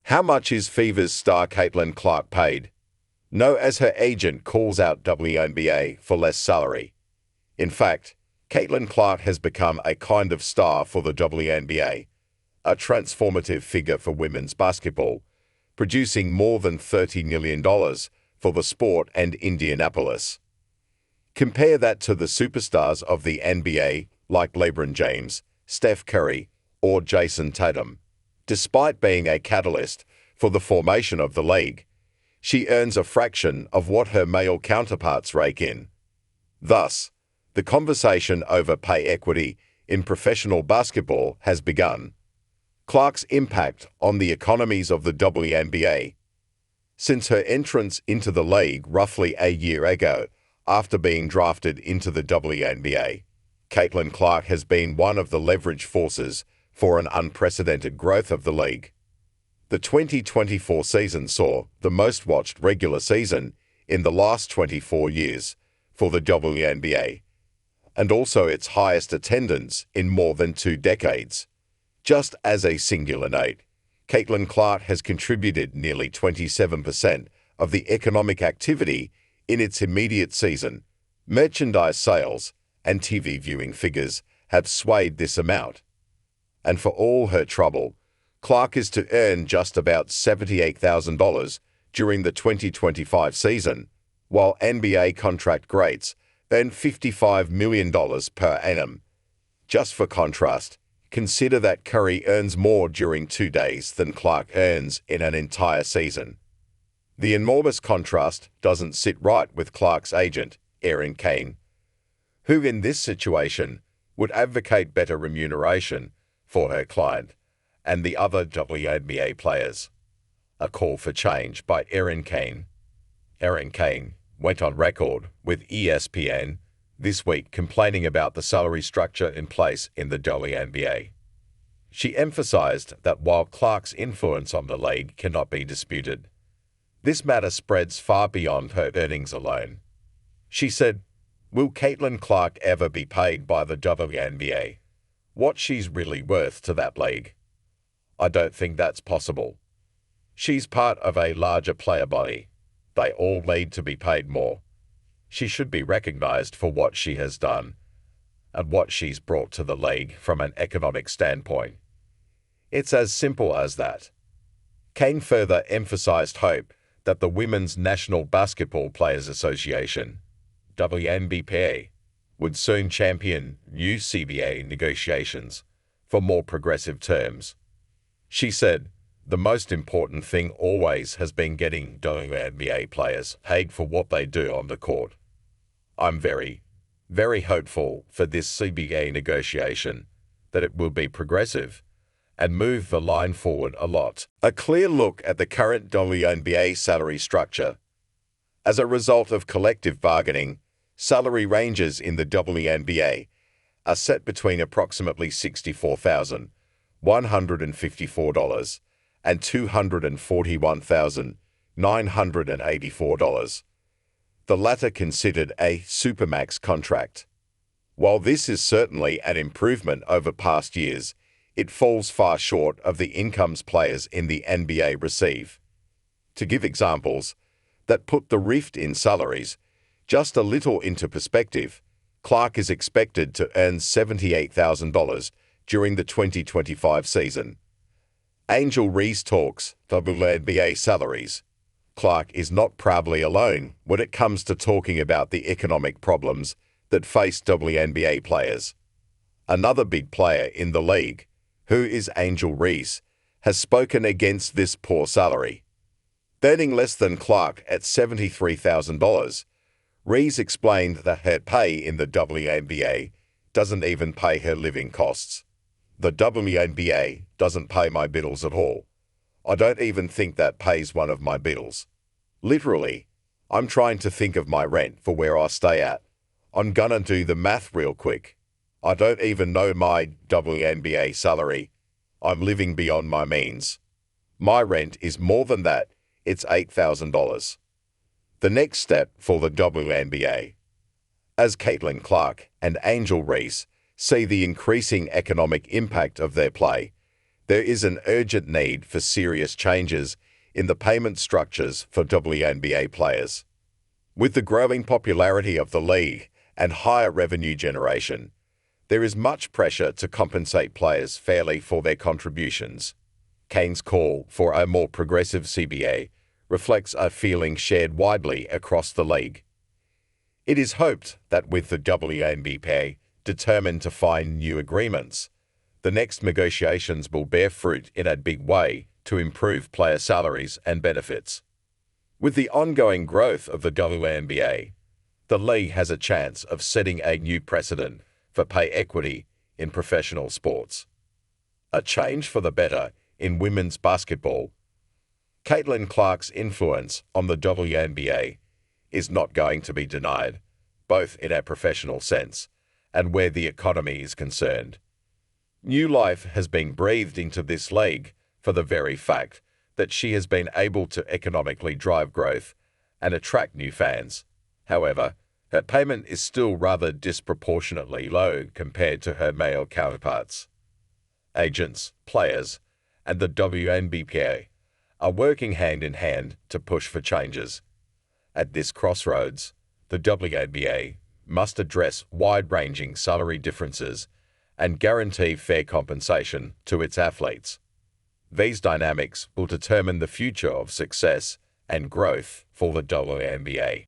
How much is Fever's star Caitlin Clark paid? No, as her agent calls out WNBA for less salary. In fact, Caitlin Clark has become a kind of star for the WNBA, a transformative figure for women's basketball, producing more than $30 million for the sport and Indianapolis. Compare that to the superstars of the NBA like Lebron James, Steph Curry, or Jayson Tatum. Despite being a catalyst for the formation of the league, she earns a fraction of what her male counterparts rake in. Thus, the conversation over pay equity in professional basketball has begun. Clark's impact on the economies of the WNBA. Since her entrance into the league roughly a year ago, after being drafted into the WNBA, Caitlin Clark has been one of the leverage forces for an unprecedented growth of the league. The 2024 season saw the most watched regular season in the last 24 years for the WNBA, and also its highest attendance in more than 2 decades. Just as a singular note, Caitlin Clark has contributed nearly 27% of the economic activity in its immediate season. Merchandise sales and TV viewing figures have swayed this amount. And for all her trouble, Clark is to earn just about $78,000 during the 2025 season, while NBA contract greats earn $55 million per annum. Just for contrast, consider that Curry earns more during 2 days than Clark earns in an entire season. The enormous contrast doesn't sit right with Clark's agent, Erin Kane, who in this situation would advocate better remuneration for her client and the other WNBA players. A call for change by Erin Kane. Erin Kane went on record with ESPN this week complaining about the salary structure in place in the WNBA. She emphasized that while Clark's influence on the league cannot be disputed, this matter spreads far beyond her earnings alone. She said, "Will Caitlin Clark ever be paid by the WNBA what she's really worth to that league? I don't think that's possible. She's part of a larger player body. They all need to be paid more. She should be recognized for what she has done and what she's brought to the league from an economic standpoint. It's as simple as that." Kane further emphasized hope that the Women's National Basketball Players Association, WNBA, would soon champion new CBA negotiations for more progressive terms. She said, "The most important thing always has been getting WNBA players paid for what they do on the court. I'm very, very hopeful for this CBA negotiation that it will be progressive and move the line forward a lot." A clear look at the current WNBA salary structure. As a result of collective bargaining, salary ranges in the WNBA are set between approximately $64,154 and $241,984, the latter considered a supermax contract. While this is certainly an improvement over past years, it falls far short of the incomes players in the NBA receive. To give examples that put the rift in salaries just a little into perspective, Clark is expected to earn $78,000 during the 2025 season. Angel Reese talks WNBA salaries. Clark is not proudly alone when it comes to talking about the economic problems that face WNBA players. Another big player in the league, who is Angel Reese, has spoken against this poor salary. Earning less than Clark at $73,000, Reese explained that her pay in the WNBA doesn't even pay her living costs. "The WNBA doesn't pay my bills at all. I don't even think that pays one of my bills. Literally, I'm trying to think of my rent for where I stay at. I'm gonna do the math real quick. I don't even know my WNBA salary. I'm living beyond my means. My rent is more than that. It's $8,000. The next step for the WNBA. As Caitlin Clark and Angel Reese see the increasing economic impact of their play, There is an urgent need for serious changes in the payment structures for WNBA players. With the growing popularity of the league and higher revenue generation, there is much pressure to compensate players fairly for their contributions. Kane's call for a more progressive CBA reflects a feeling shared widely across the league. It is hoped that with the WNBA determined to find new agreements, the next negotiations will bear fruit in a big way to improve player salaries and benefits. With the ongoing growth of the WNBA, the league has a chance of setting a new precedent for pay equity in professional sports. A change for the better in women's basketball. Caitlin Clark's influence on the WNBA is not going to be denied, both in a professional sense and where the economy is concerned. New life has been breathed into this league for the very fact that she has been able to economically drive growth and attract new fans. However, her payment is still rather disproportionately low compared to her male counterparts. Agents, players, and the WNBA are working hand in hand to push for changes. At this crossroads, the WNBA must address wide-ranging salary differences and guarantee fair compensation to its athletes. These dynamics will determine the future of success and growth for the WNBA.